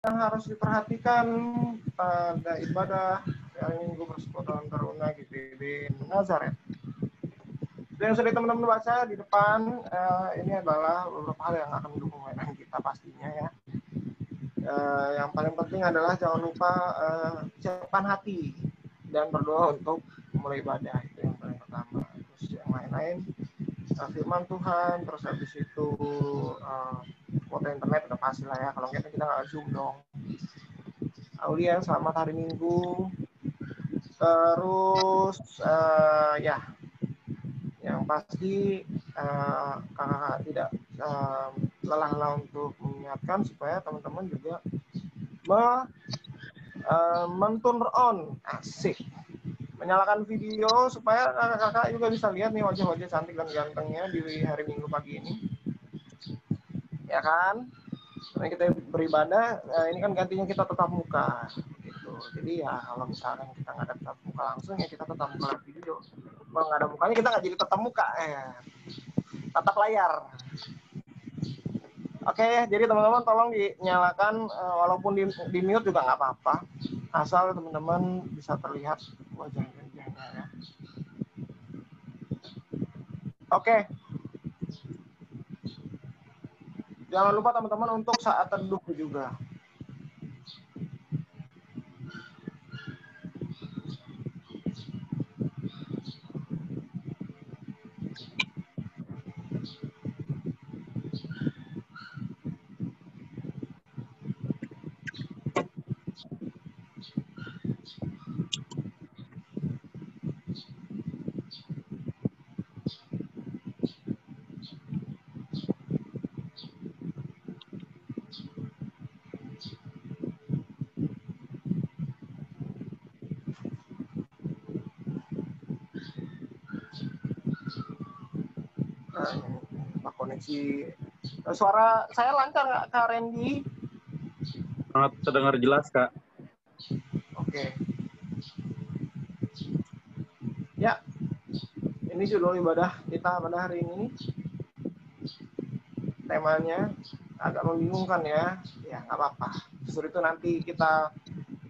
yang harus diperhatikan pada ibadah hari Minggu Persekutuan Taruna GPIB Nazaret. Yang sudah teman-teman baca di depan, ini adalah beberapa hal yang akan mendukung layanan kita pastinya ya. Yang paling penting adalah jangan lupa siapkan hati dan berdoa untuk mulai ibadah, itu yang paling pertama. Terus yang lain-lain firman Tuhan, terus habis itu kuota internet udah pasti lah ya, kalau kita nggak zoom dong. Aulia selamat hari Minggu. Terus ya yang pasti kakak tidak lelah-lelah untuk mengingatkan supaya teman-teman juga men-turn on, asik, menyalakan video supaya kakak-kakak juga bisa lihat nih wajah-wajah cantik dan gantengnya di hari Minggu pagi ini, ya kan? Karena kita beribadah, ini kan gantinya kita tetap muka, gitu. Jadi ya kalau misalkan kita nggak ada tetap muka langsung ya kita tetap muka video. Kalau nggak ada mukanya kita nggak jadi tetap muka, tatap layar. Oke, jadi teman-teman tolong dinyalakan, walaupun di mute juga nggak apa-apa, asal teman-teman bisa terlihat wajah-wajahnya ya. Oke. Jangan lupa teman-teman untuk saat teduh juga. Pak koneksi suara saya lancar nggak Kak Randy? Sangat terdengar jelas Kak. Oke. Ya, ini judul ibadah kita pada hari ini. Temanya agak membingungkan ya, nggak apa-apa. Justru itu nanti kita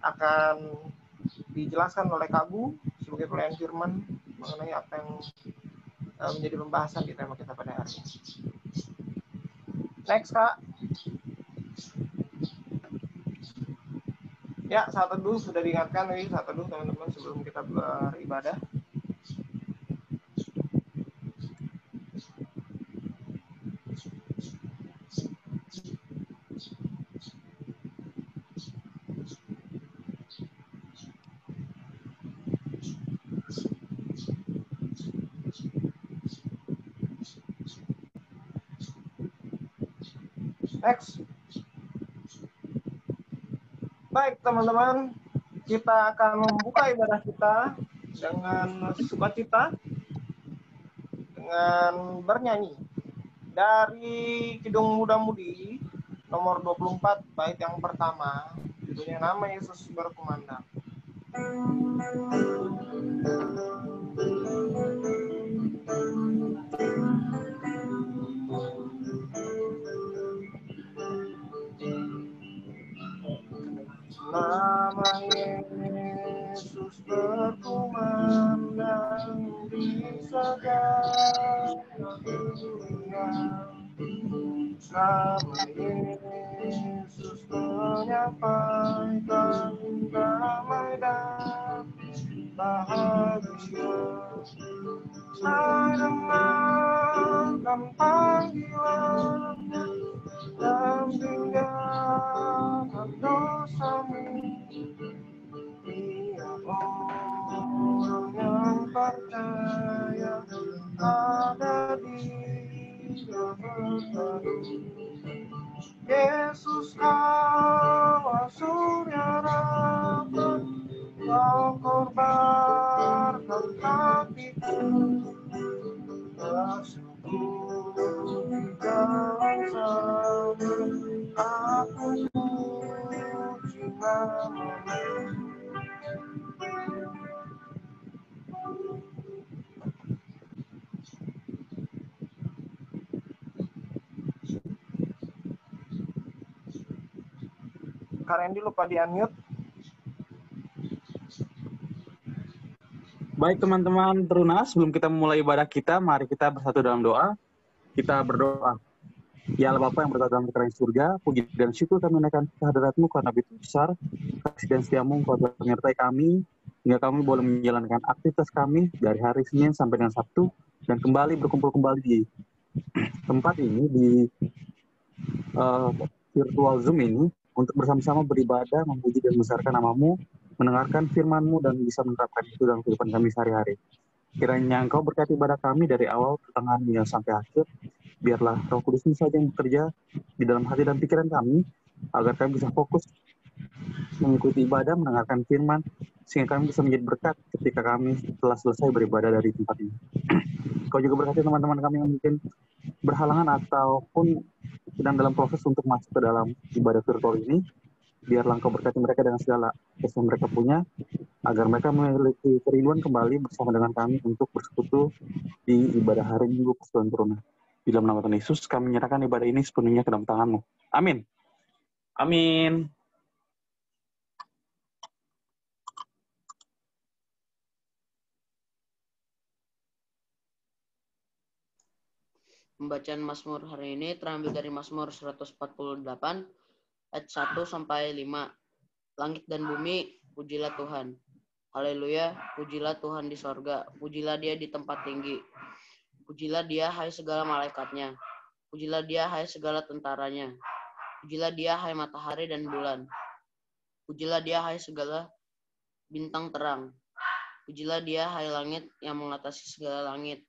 akan dijelaskan oleh Kak Bu sebagai pelayan firman mengenai apa yang menjadi pembahasan di tema kita pada hari ini. Next Kak. Ya, saat teduh sudah diingatkan nih, saat teduh teman-teman sebelum kita beribadah. Next. Baik teman-teman, kita akan membuka ibadah kita dengan sukacita, dengan bernyanyi dari Kidung Muda Mudi nomor 24 bait yang pertama, judulnya Nama Yesus Berkumandang. Nama Yesus berkumandang di segala dunia. Nama Yesus menyampaikan damai dan bahagia. Saya dengarkan panggilan dan tinggalkan dosamu. Tiap orang yang percaya ada di dalam baru. Yesus kau surya dapat, kau korbankan hatiku. Bersyukur di dalam sana, aku puji namamu. Kak Randy lupa di-unmute. Baik teman-teman Terunas, sebelum kita memulai ibadah kita, mari kita bersatu dalam doa. Kita berdoa. Ya Allah Bapa yang berada dalam kerajaan surga, puji dan syukur kami naikkan kehadirat-Mu karena begitu besar, kasih dan setia-Mu Engkau telah menyertai kami, hingga kami boleh menjalankan aktivitas kami dari hari Senin sampai dengan Sabtu, dan kembali berkumpul kembali di tempat ini, di virtual Zoom ini, untuk bersama-sama beribadah, memuji dan membesarkan nama-Mu, mendengarkan firman-Mu, dan bisa menerapkan itu dalam kehidupan kami sehari-hari. Kiranya Engkau berkati ibadah kami dari awal, pertengahan, hingga sampai akhir. Biarlah Roh Kudus saja yang bekerja di dalam hati dan pikiran kami, agar kami bisa fokus mengikuti ibadah, mendengarkan firman, sehingga kami bisa menjadi berkat ketika kami telah selesai beribadah dari tempat ini. Kau juga berkati teman-teman kami yang mungkin berhalangan ataupun sedang dalam proses untuk masuk ke dalam ibadah virtual ini. Biarlah Engkau berkati mereka dengan segala yang mereka punya, agar mereka memiliki kerinduan kembali bersama dengan kami untuk bersekutu di ibadah hari Minggu Persekutuan Teruna. Di dalam nama Tuhan Yesus, kami menyerahkan ibadah ini sepenuhnya ke dalam tangan-Mu. Amin. Amin. Pembacaan Mazmur hari ini terambil dari Mazmur 148 ayat 1 sampai 5. Langit dan bumi, pujilah Tuhan. Haleluya, pujilah Tuhan di sorga, pujilah Dia di tempat tinggi. Pujilah Dia, hai segala malaikatnya. Pujilah Dia, hai segala tentaranya. Pujilah Dia, hai matahari dan bulan. Pujilah Dia, hai segala bintang terang. Pujilah Dia, hai langit yang mengatasi segala langit.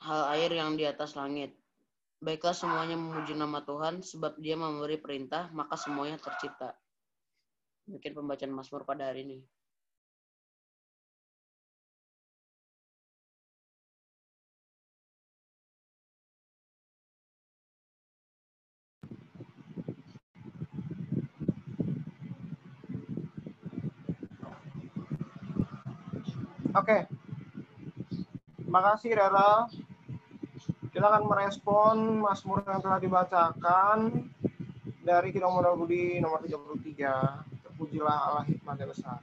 Hal air yang di atas langit. Baiklah semuanya memuji nama Tuhan, sebab Dia memberi perintah, maka semuanya tercipta. Mungkin pembacaan Mazmur pada hari ini. Oke. Terima kasih, Rera. Kita akan merespon Mazmur yang telah dibacakan dari Kidung Modal Budi nomor 33. Terpujilah Allah hikmatnya besar.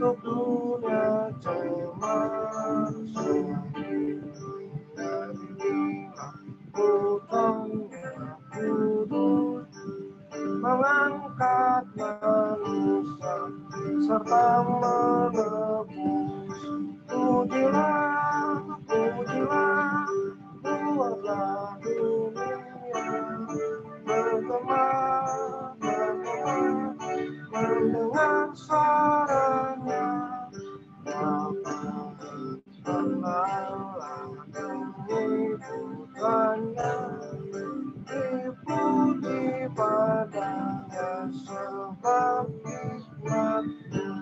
Untuk dunia cemar Tuhannya kudus mengangkat manusia serta menebus. Pujilah, pujilah, buatlah dunia bergema, mendengar suaranya. Demi putranya, dipuji padanya sebab hikmatnya.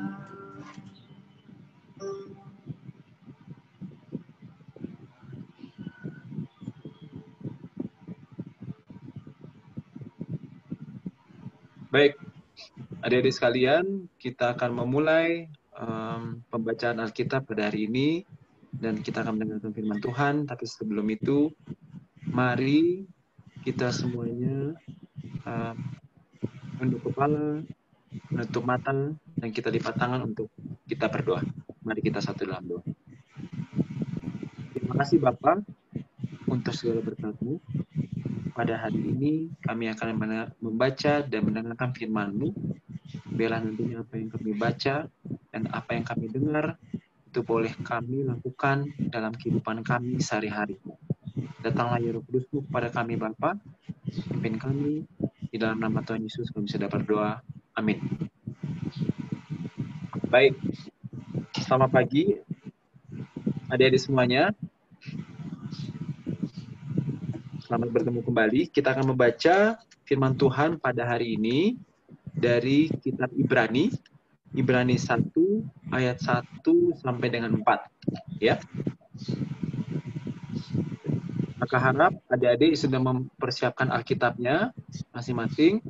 Baik, adik-adik sekalian, kita akan memulai pembacaan Alkitab pada hari ini, dan kita akan mendengarkan firman Tuhan. Tapi sebelum itu, mari kita semuanya menunduk kepala, menutup mata, dan kita lipat tangan untuk kita berdoa. Mari kita satu dalam doa. Terima kasih Bapa untuk segala berkat-Mu. Pada hari ini kami akan membaca dan mendengarkan firman-Mu. Biarlah nantinya apa yang kami baca dan apa yang kami dengar itu boleh kami lakukan dalam kehidupan kami sehari-hari. Datanglah ya Roh Kudus-Mu kepada kami Bapa, pimpin kami di dalam nama Tuhan Yesus kami sudah berdoa. Amin. Baik, selamat pagi adik-adik semuanya. Selamat bertemu kembali. Kita akan membaca firman Tuhan pada hari ini dari kitab Ibrani 1 ayat 1 sampai dengan 4. Ya. Kakak harap adik-adik sudah mempersiapkan Alkitabnya masing-masing.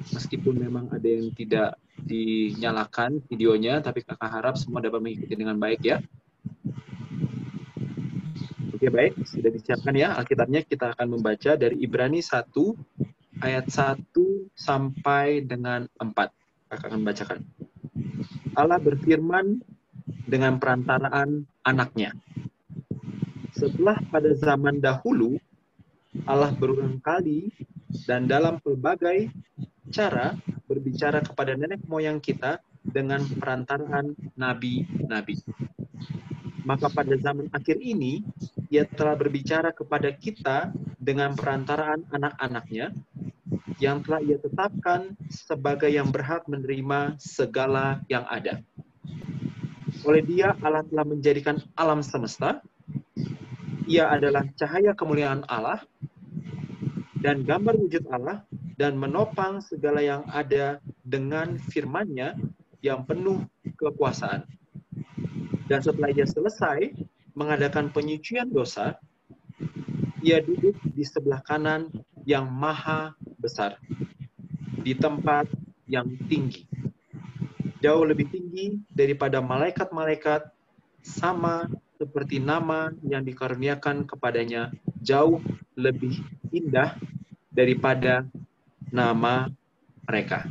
Meskipun memang ada yang tidak dinyalakan videonya, tapi kakak harap semua dapat mengikuti dengan baik ya. Oke, baik. Sudah disiapkan ya Alkitabnya. Kita akan membaca dari Ibrani 1 ayat 1 sampai dengan 4. Kakak akan bacakan. Allah berfirman dengan perantaraan anaknya. Setelah pada zaman dahulu, Allah berulang kali dan dalam pelbagai cara berbicara kepada nenek moyang kita dengan perantaraan nabi-nabi. Maka pada zaman akhir ini, Ia telah berbicara kepada kita dengan perantaraan anak-anaknya, yang telah Ia tetapkan sebagai yang berhak menerima segala yang ada. Oleh Dia, Allah telah menjadikan alam semesta. Ia adalah cahaya kemuliaan Allah dan gambar wujud Allah, dan menopang segala yang ada dengan firman-Nya yang penuh kekuasaan. Dan setelah Ia selesai mengadakan penyucian dosa, Ia duduk di sebelah kanan yang maha besar, di tempat yang tinggi, jauh lebih tinggi daripada malaikat-malaikat, sama seperti nama yang dikaruniakan kepadanya jauh lebih indah daripada nama mereka.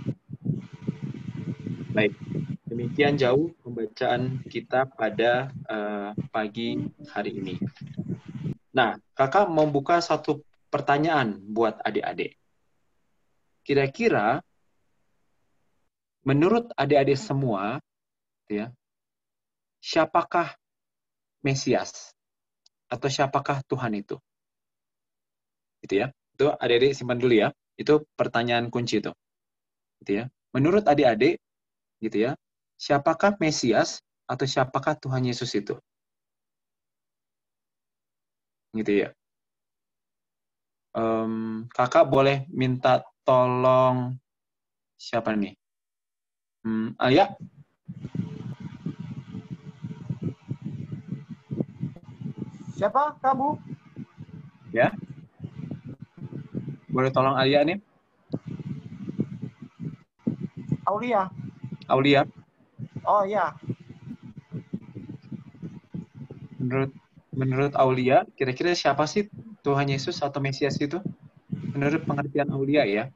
Baik, demikian jauh pembacaan kita pada pagi hari ini. Nah, kakak mau buka satu pertanyaan buat adik-adik. Kira-kira menurut adik-adik semua, ya, siapakah Mesias? Atau siapakah Tuhan itu? Gitu ya. Itu adik-adik simpan dulu ya. Itu pertanyaan kunci itu. Gitu ya. Menurut adik-adik, gitu ya, siapakah Mesias atau siapakah Tuhan Yesus itu? Gitu ya. Kakak boleh minta tolong siapa nih? Alia? Siapa kamu? Ya. Boleh tolong Alia nih? Aulia. Aulia. Oh ya. Menurut Aulia, kira-kira siapa sih Tuhan Yesus atau Mesias itu? Menurut pengertian Aulia ya.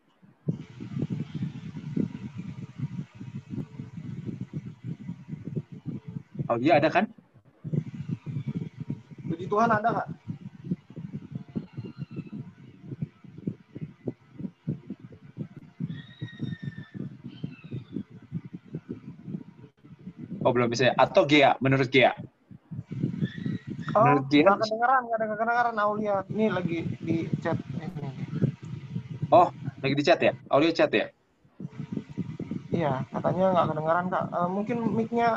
Aulia ada kan? Puji Tuhan ada nggak? Oh, belum bisa ya. Atau Gea, menurut Gea. Oh, Menurut Gea, nggak ada kedengaran Aulia. Ini lagi di chat ini. Oh, lagi di chat ya? Aulia chat ya? Iya, katanya nggak kedengaran Kak. Mungkin mic-nya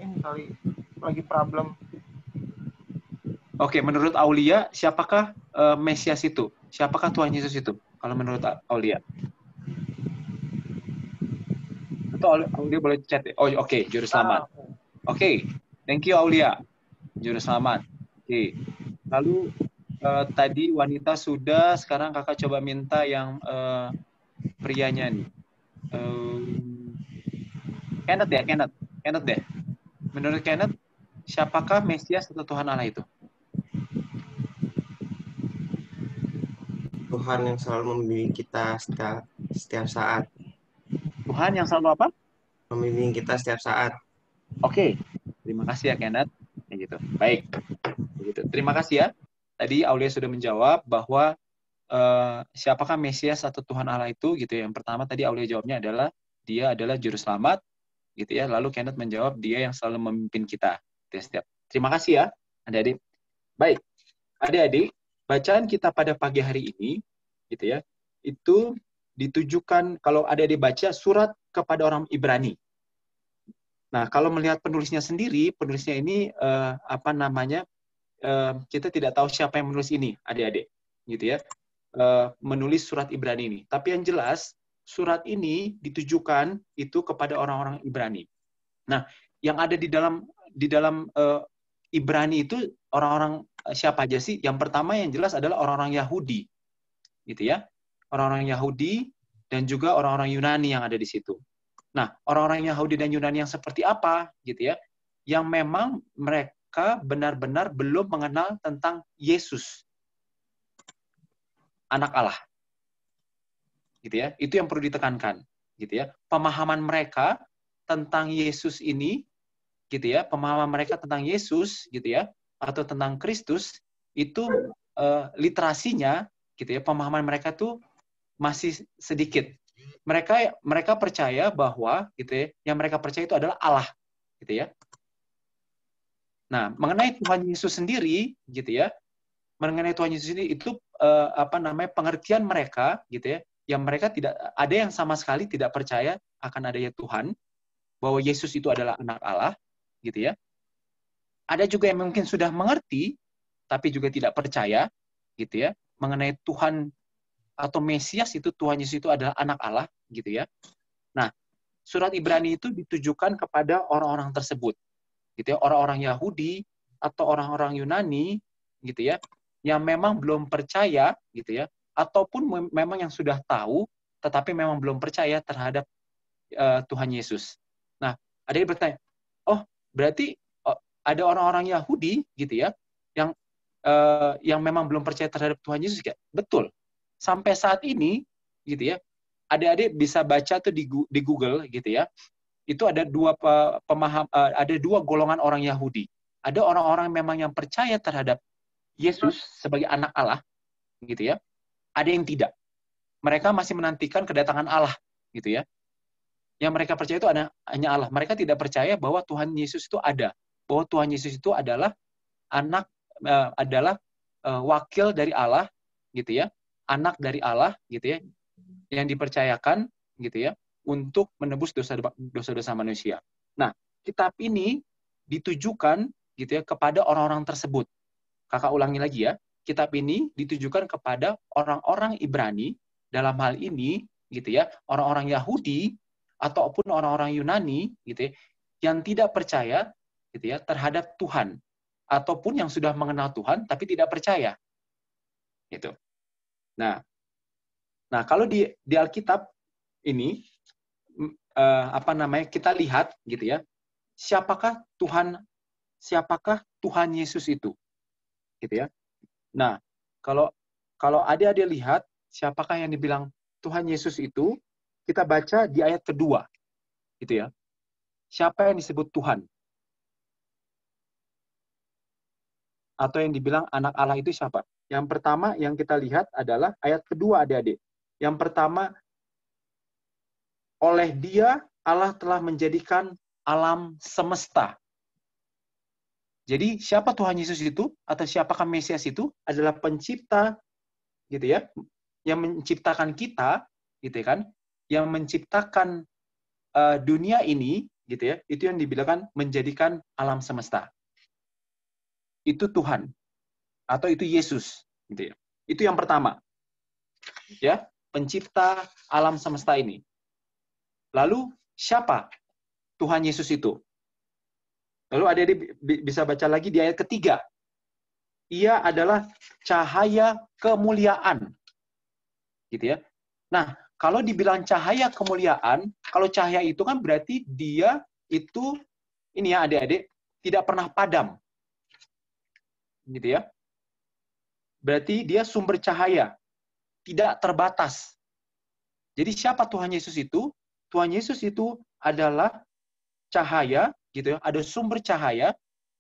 ini kali lagi problem. Oke, menurut Aulia, siapakah Mesias itu? Siapakah Tuhan Yesus itu? Kalau menurut Aulia. Atau Aulia boleh chat ya? Oh, oke, juru selamat. Oke, thank you Aulia. Juru selamat. Oke. Lalu tadi wanita sudah, sekarang kakak coba minta yang prianya nih. Kenneth ya, Kenneth deh. Menurut Kenneth, siapakah Mesias atau Tuhan Allah itu? Tuhan yang selalu membimbing kita setiap saat. Tuhan yang selalu apa? Membimbing kita setiap saat. Oke, terima kasih ya Kenneth. Ya gitu. Baik. Begitu. Terima kasih ya. Tadi Aulia sudah menjawab bahwa siapakah Mesias atau Tuhan Allah itu gitu ya. Yang pertama tadi Aulia jawabnya adalah dia adalah juru selamat gitu ya. Lalu Kenneth menjawab dia yang selalu memimpin kita. Terima kasih ya adik-adik. Baik. Adik-adik, bacaan kita pada pagi hari ini gitu ya. Itu ditujukan kalau adik-adik baca surat kepada orang Ibrani. Nah, kalau melihat penulisnya sendiri, penulisnya ini kita tidak tahu siapa yang menulis ini, adik-adik, gitu ya. Menulis surat Ibrani ini. Tapi yang jelas, surat ini ditujukan itu kepada orang-orang Ibrani. Nah, yang ada di dalam Ibrani itu orang-orang siapa aja sih? Yang pertama yang jelas adalah orang-orang Yahudi, gitu ya. Orang-orang Yahudi dan juga orang-orang Yunani yang ada di situ. Nah, orang-orang Yahudi dan Yunani yang seperti apa, gitu ya? Yang memang mereka benar-benar belum mengenal tentang Yesus, anak Allah, gitu ya. Itu yang perlu ditekankan, gitu ya. Pemahaman mereka tentang Yesus ini, gitu ya. Pemahaman mereka tentang Yesus, gitu ya, atau tentang Kristus itu literasinya, gitu ya. Pemahaman mereka tuh masih sedikit. Mereka percaya bahwa, gitu ya, yang mereka percaya itu adalah Allah, gitu ya. Nah, mengenai Tuhan Yesus sendiri, gitu ya, mengenai Tuhan Yesus ini itu pengertian mereka, gitu ya, yang mereka tidak ada yang sama sekali tidak percaya akan adanya Tuhan, bahwa Yesus itu adalah anak Allah, gitu ya. Ada juga yang mungkin sudah mengerti, tapi juga tidak percaya, gitu ya, mengenai Tuhan atau Mesias itu, Tuhan Yesus itu adalah anak Allah, gitu ya. Nah, surat Ibrani itu ditujukan kepada orang-orang tersebut, gitu ya, orang-orang Yahudi atau orang-orang Yunani, gitu ya, yang memang belum percaya, gitu ya, ataupun memang yang sudah tahu, tetapi memang belum percaya terhadap Tuhan Yesus. Nah, ada yang bertanya, oh berarti ada orang-orang Yahudi, gitu ya, yang memang belum percaya terhadap Tuhan Yesus? Betul. Sampai saat ini, gitu ya, adik-adik bisa baca tuh di Google, gitu ya. Itu ada ada dua golongan orang Yahudi. Ada orang-orang memang yang percaya terhadap Yesus sebagai anak Allah, gitu ya. Ada yang tidak. Mereka masih menantikan kedatangan Allah, gitu ya. Yang mereka percaya itu hanya Allah. Mereka tidak percaya bahwa Tuhan Yesus itu ada, bahwa Tuhan Yesus itu adalah wakil dari Allah, gitu ya. Anak dari Allah, gitu ya, yang dipercayakan, gitu ya, untuk menebus dosa-dosa manusia. Nah, kitab ini ditujukan, gitu ya, kepada orang-orang tersebut. Kakak ulangi lagi ya, kitab ini ditujukan kepada orang-orang Ibrani, dalam hal ini, gitu ya, orang-orang Yahudi ataupun orang-orang Yunani, gitu ya, yang tidak percaya, gitu ya, terhadap Tuhan, ataupun yang sudah mengenal Tuhan tapi tidak percaya, gitu. Nah, kalau di Alkitab ini kita lihat, gitu ya, siapakah Tuhan Yesus itu, gitu ya. Nah, kalau adik-adik lihat siapakah yang dibilang Tuhan Yesus itu, kita baca di ayat kedua, gitu ya. Siapa yang disebut Tuhan? Atau yang dibilang anak Allah itu siapa? Yang pertama yang kita lihat adalah ayat kedua, adik-adik. Yang pertama, oleh Dia Allah telah menjadikan alam semesta. Jadi siapa Tuhan Yesus itu, atau siapakah Mesias itu? Adalah pencipta, gitu ya, yang menciptakan kita, gitu ya kan, yang menciptakan dunia ini, gitu ya, itu yang dibilangkan menjadikan alam semesta. Itu Tuhan, atau itu Yesus, gitu ya. Itu yang pertama, ya, pencipta alam semesta ini. Lalu siapa Tuhan Yesus itu? Lalu adik-adik bisa baca lagi di ayat ketiga. Ia adalah cahaya kemuliaan, gitu ya. Nah, kalau dibilang cahaya kemuliaan, kalau cahaya itu kan berarti dia itu, ini ya adik-adik, tidak pernah padam, gitu ya. Berarti dia sumber cahaya, tidak terbatas. Jadi siapa Tuhan Yesus itu? Tuhan Yesus itu adalah cahaya, gitu ya. Ada sumber cahaya,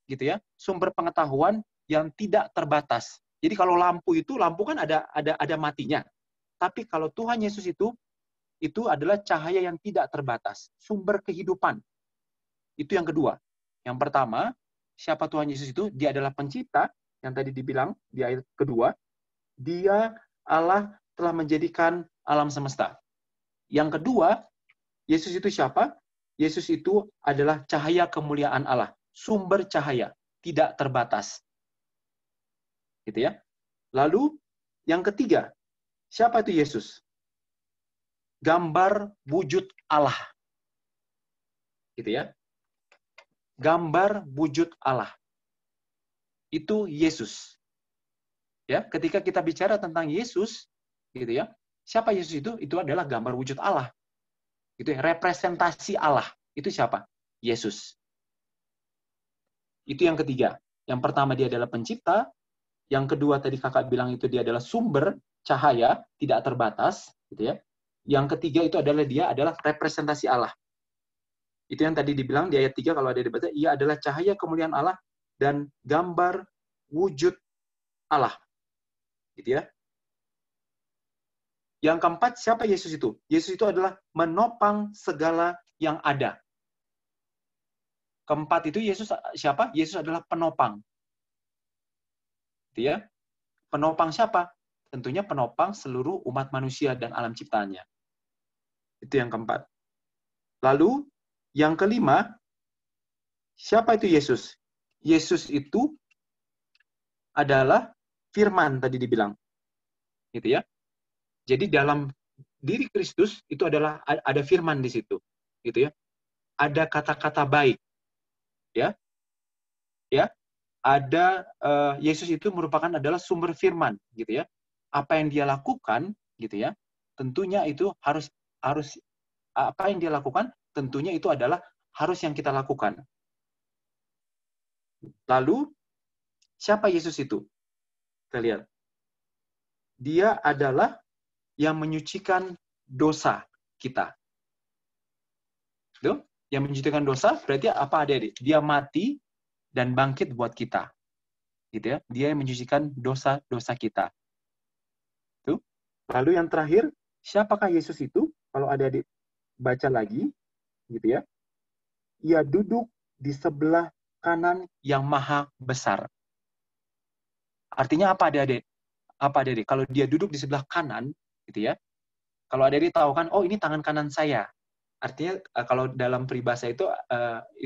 gitu ya. Sumber pengetahuan yang tidak terbatas. Jadi kalau lampu kan ada matinya. Tapi kalau Tuhan Yesus itu adalah cahaya yang tidak terbatas, sumber kehidupan. Itu yang kedua. Yang pertama, siapa Tuhan Yesus itu? Dia adalah pencipta, yang tadi dibilang di ayat kedua. Dia Allah telah menjadikan alam semesta. Yang kedua, Yesus itu siapa? Yesus itu adalah cahaya kemuliaan Allah, sumber cahaya, tidak terbatas. Gitu ya. Lalu yang ketiga, siapa itu Yesus? Gambar wujud Allah. Gitu ya. Gambar wujud Allah. itu Yesus. Ya, ketika kita bicara tentang Yesus, gitu ya, siapa Yesus itu? Itu adalah gambar wujud Allah. Itu ya, representasi Allah. Itu siapa? Yesus. Itu yang ketiga. Yang pertama dia adalah pencipta. Yang kedua tadi kakak bilang itu dia adalah sumber cahaya, tidak terbatas, gitu ya. Yang ketiga itu adalah dia adalah representasi Allah. Itu yang tadi dibilang di ayat 3 kalau ada dibaca, ia adalah cahaya kemuliaan Allah dan gambar wujud Allah. Gitu ya. Yang keempat, siapa Yesus itu? Yesus itu adalah menopang segala yang ada. Keempat itu Yesus siapa? Yesus adalah penopang. Gitu ya. Penopang siapa? Tentunya penopang seluruh umat manusia dan alam ciptaannya. Itu yang keempat. Lalu, yang kelima, siapa itu Yesus? Yesus itu adalah firman tadi dibilang. Gitu ya. Jadi dalam diri Kristus itu adalah ada firman di situ. Gitu ya. Ada kata-kata baik. Ya. Ya. Ada Yesus itu merupakan adalah sumber firman, gitu ya. Apa yang dia lakukan, gitu ya. Tentunya itu harus apa yang dia lakukan, tentunya itu adalah harus yang kita lakukan. Lalu siapa Yesus itu? Kita lihat. Dia adalah yang menyucikan dosa kita. Tuh, yang menyucikan dosa berarti apa adik-adik? Dia mati dan bangkit buat kita. Gitu ya. Dia yang menyucikan dosa-dosa kita. Tuh. Lalu yang terakhir, siapakah Yesus itu? Kalau adik-adik baca lagi, gitu ya. Ia duduk di sebelah kanan yang maha besar. Artinya apa adik-adik? Apa adik-adik? Kalau dia duduk di sebelah kanan, gitu ya. Kalau adik-adik tahu kan, oh ini tangan kanan saya. Artinya kalau dalam peribahasa itu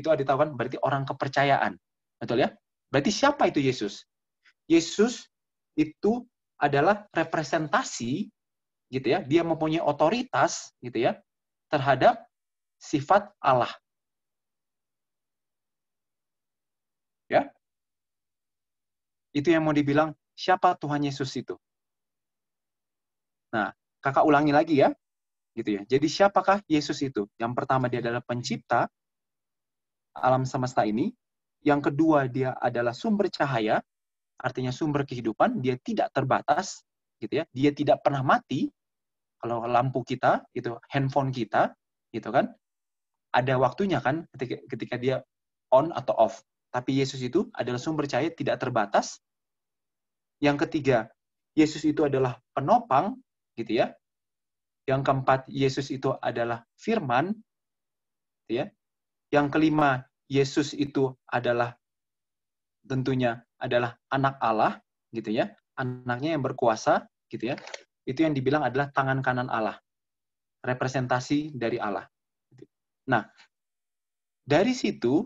adik tahu kan berarti orang kepercayaan. Betul ya? Berarti siapa itu Yesus? Yesus itu adalah representasi, gitu ya. Dia mempunyai otoritas, gitu ya, terhadap sifat Allah. Ya. Itu yang mau dibilang siapa Tuhan Yesus itu. Nah, kakak ulangi lagi ya. Gitu ya. Jadi siapakah Yesus itu? Yang pertama dia adalah pencipta alam semesta ini. Yang kedua dia adalah sumber cahaya, artinya sumber kehidupan, dia tidak terbatas, gitu ya. Dia tidak pernah mati. Kalau lampu kita, itu handphone kita, gitu kan, ada waktunya kan ketika dia on atau off. Tapi Yesus itu adalah sumber cahaya tidak terbatas. Yang ketiga, Yesus itu adalah penopang, gitu ya. Yang keempat, Yesus itu adalah firman, gitu ya. Yang kelima, Yesus itu adalah tentunya adalah anak Allah, gitu ya. Anaknya yang berkuasa, gitu ya. Itu yang dibilang adalah tangan kanan Allah. Representasi dari Allah. Nah, dari situ,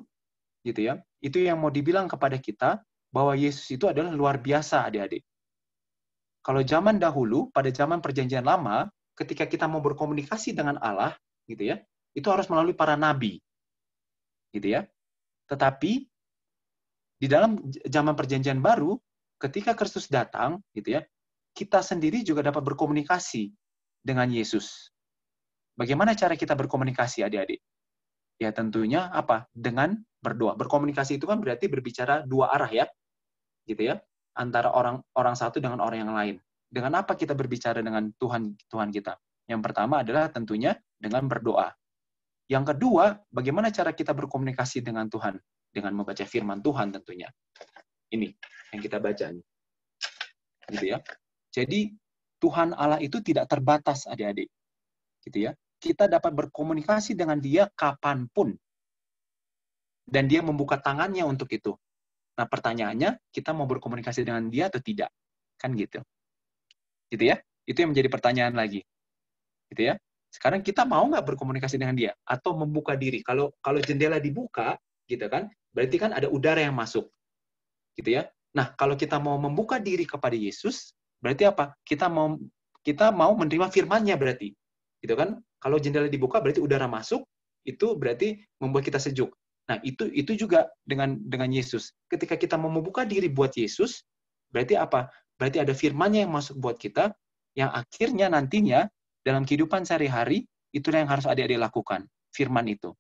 gitu ya, itu yang mau dibilang kepada kita, bahwa Yesus itu adalah luar biasa, adik-adik. Kalau zaman dahulu, pada zaman perjanjian lama, ketika kita mau berkomunikasi dengan Allah, gitu ya, itu harus melalui para nabi. Gitu ya. Tetapi, di dalam zaman perjanjian baru, ketika Kristus datang, gitu ya, kita sendiri juga dapat berkomunikasi dengan Yesus. Bagaimana cara kita berkomunikasi, adik-adik? Ya tentunya apa? Dengan berdoa. Berkomunikasi itu kan berarti berbicara dua arah ya. Gitu ya. Antara orang satu dengan orang yang lain. Dengan apa kita berbicara dengan Tuhan kita? Yang pertama adalah tentunya dengan berdoa. Yang kedua, bagaimana cara kita berkomunikasi dengan Tuhan? Dengan membaca firman Tuhan tentunya. Ini yang kita baca nih. Gitu ya. Jadi Tuhan Allah itu tidak terbatas, adik-adik. Gitu ya. Kita dapat berkomunikasi dengan Dia kapanpun. Dan Dia membuka tangannya untuk itu. Nah, pertanyaannya, kita mau berkomunikasi dengan Dia atau tidak? Kan gitu. Gitu ya. Itu yang menjadi pertanyaan lagi. Gitu ya. Sekarang kita mau nggak berkomunikasi dengan Dia? Atau membuka diri? Kalau jendela dibuka, gitu kan, berarti kan ada udara yang masuk. Gitu ya. Nah, kalau kita mau membuka diri kepada Yesus, berarti apa? Kita mau menerima firman-Nya berarti. Gitu kan? Kalau jendela dibuka berarti udara masuk, itu berarti membuat kita sejuk. Nah, itu juga dengan Yesus. Ketika kita mau membuka diri buat Yesus, berarti apa? Berarti ada firman-Nya yang masuk buat kita, yang akhirnya nantinya dalam kehidupan sehari-hari, itulah yang harus adik-adik lakukan, firman itu.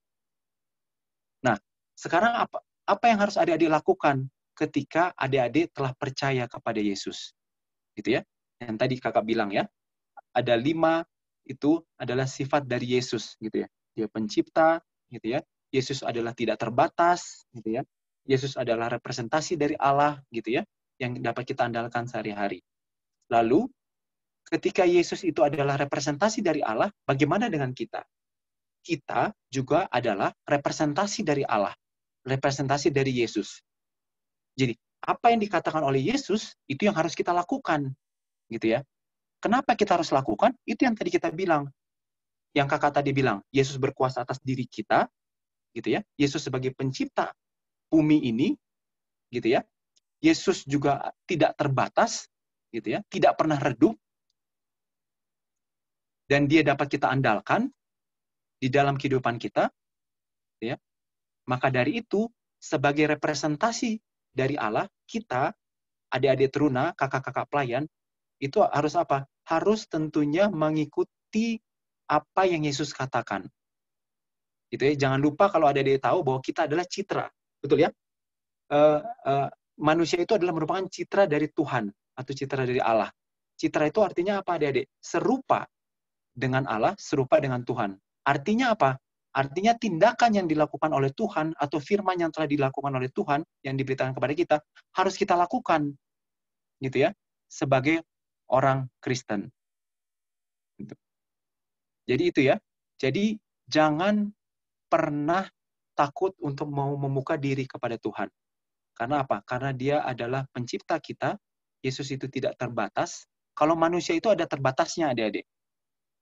Nah, sekarang apa yang harus adik-adik lakukan ketika adik-adik telah percaya kepada Yesus? Gitu ya. Yang tadi kakak bilang ya, ada 5 itu adalah sifat dari Yesus, gitu ya. Dia pencipta, gitu ya. Yesus adalah tidak terbatas, gitu ya. Yesus adalah representasi dari Allah, gitu ya, yang dapat kita andalkan sehari-hari. Lalu, ketika Yesus itu adalah representasi dari Allah, bagaimana dengan kita? Kita juga adalah representasi dari Allah, representasi dari Yesus. Jadi, apa yang dikatakan oleh Yesus, itu yang harus kita lakukan, gitu ya. Kenapa kita harus lakukan? Itu yang tadi kita bilang. Yang kakak tadi bilang, Yesus berkuasa atas diri kita, gitu ya. Yesus sebagai pencipta bumi ini, gitu ya. Yesus juga tidak terbatas, gitu ya. Tidak pernah redup. Dan dia dapat kita andalkan di dalam kehidupan kita, gitu ya. Maka dari itu, sebagai representasi dari Allah, kita, adik-adik teruna, kakak-kakak pelayan, itu harus apa? Harus tentunya mengikuti apa yang Yesus katakan. Gitu ya. Jangan lupa kalau adik-adik tahu bahwa kita adalah citra. Betul ya? Manusia itu adalah merupakan citra dari Tuhan atau citra dari Allah. Citra itu artinya apa, adik-adik? Serupa dengan Allah, serupa dengan Tuhan. Artinya apa? Artinya tindakan yang dilakukan oleh Tuhan atau firman yang telah dilakukan oleh Tuhan yang diberitakan kepada kita harus kita lakukan. Gitu ya. Sebagai orang Kristen. Gitu. Jadi itu ya. Jadi jangan pernah takut untuk mau membuka diri kepada Tuhan. Karena apa? Karena dia adalah pencipta kita. Yesus itu tidak terbatas. Kalau manusia itu ada terbatasnya, adik-adik.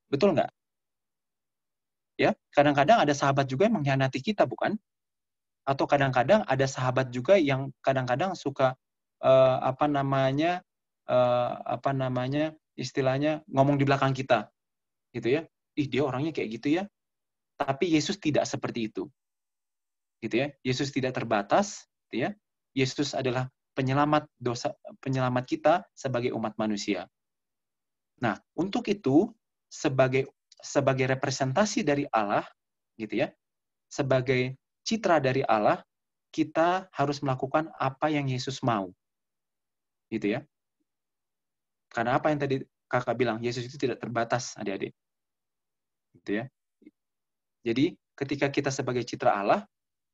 Betul nggak? Ya, kadang-kadang ada sahabat juga yang mengkhianati kita, bukan? Atau kadang-kadang ada sahabat juga yang kadang-kadang suka istilahnya ngomong di belakang kita. Gitu ya. Ih, dia orangnya kayak gitu ya. Tapi Yesus tidak seperti itu. Gitu ya. Yesus tidak terbatas, gitu ya. Yesus adalah penyelamat kita sebagai umat manusia. Nah, untuk itu sebagai representasi dari Allah, gitu ya. Sebagai citra dari Allah, kita harus melakukan apa yang Yesus mau. Gitu ya. Karena apa yang tadi kakak bilang, Yesus itu tidak terbatas, adik-adik. Gitu ya. Jadi ketika kita sebagai citra Allah,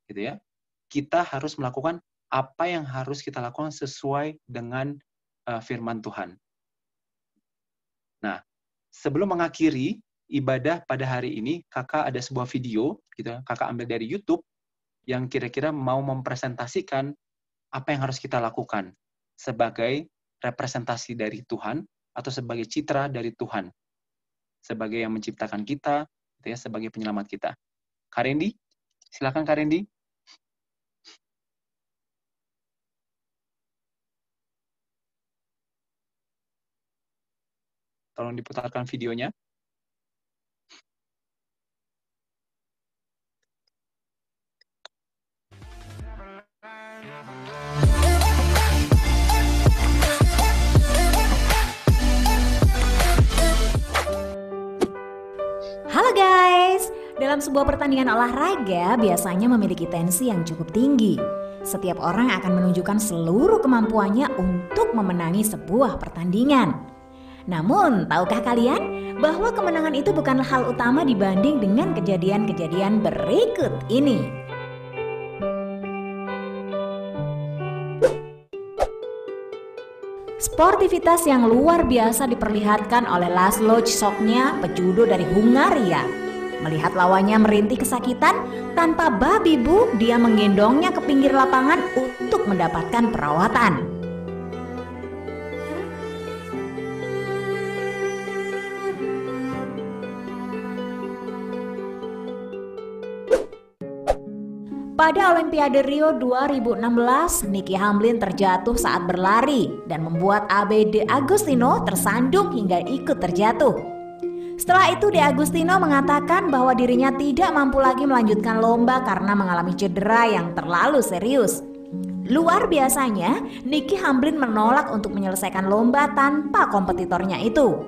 gitu ya, kita harus melakukan apa yang harus kita lakukan sesuai dengan firman Tuhan. Nah, sebelum mengakhiri ibadah pada hari ini, kakak ada sebuah video, gitu, kakak ambil dari YouTube yang kira-kira mau mempresentasikan apa yang harus kita lakukan sebagai representasi dari Tuhan atau sebagai citra dari Tuhan, sebagai yang menciptakan kita, gitu ya, sebagai penyelamat kita. Kak Rendi, silakan Kak Rendi. Tolong diputarkan videonya. Halo guys, dalam sebuah pertandingan olahraga biasanya memiliki tensi yang cukup tinggi. Setiap orang akan menunjukkan seluruh kemampuannya untuk memenangi sebuah pertandingan. Namun, tahukah kalian bahwa kemenangan itu bukanlah hal utama dibanding dengan kejadian-kejadian berikut ini? Sportivitas yang luar biasa diperlihatkan oleh Laszlo Czoknya, pejudo dari Hungaria. Melihat lawannya merintih kesakitan, tanpa babi bu, dia menggendongnya ke pinggir lapangan untuk mendapatkan perawatan. Pada Olimpiade Rio 2016, Nicky Hamlin terjatuh saat berlari dan membuat Abe De Agostino tersandung hingga ikut terjatuh. Setelah itu De Agustino mengatakan bahwa dirinya tidak mampu lagi melanjutkan lomba karena mengalami cedera yang terlalu serius. Luar biasanya, Nicky Hamblin menolak untuk menyelesaikan lomba tanpa kompetitornya itu.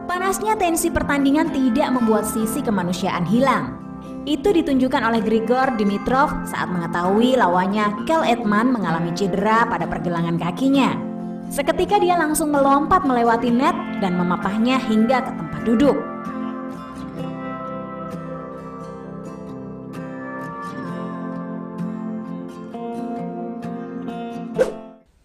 Panasnya tensi pertandingan tidak membuat sisi kemanusiaan hilang. Itu ditunjukkan oleh Grigor Dimitrov saat mengetahui lawannya Kel Edman mengalami cedera pada pergelangan kakinya. Seketika dia langsung melompat melewati net dan memapahnya hingga ke tempat duduk.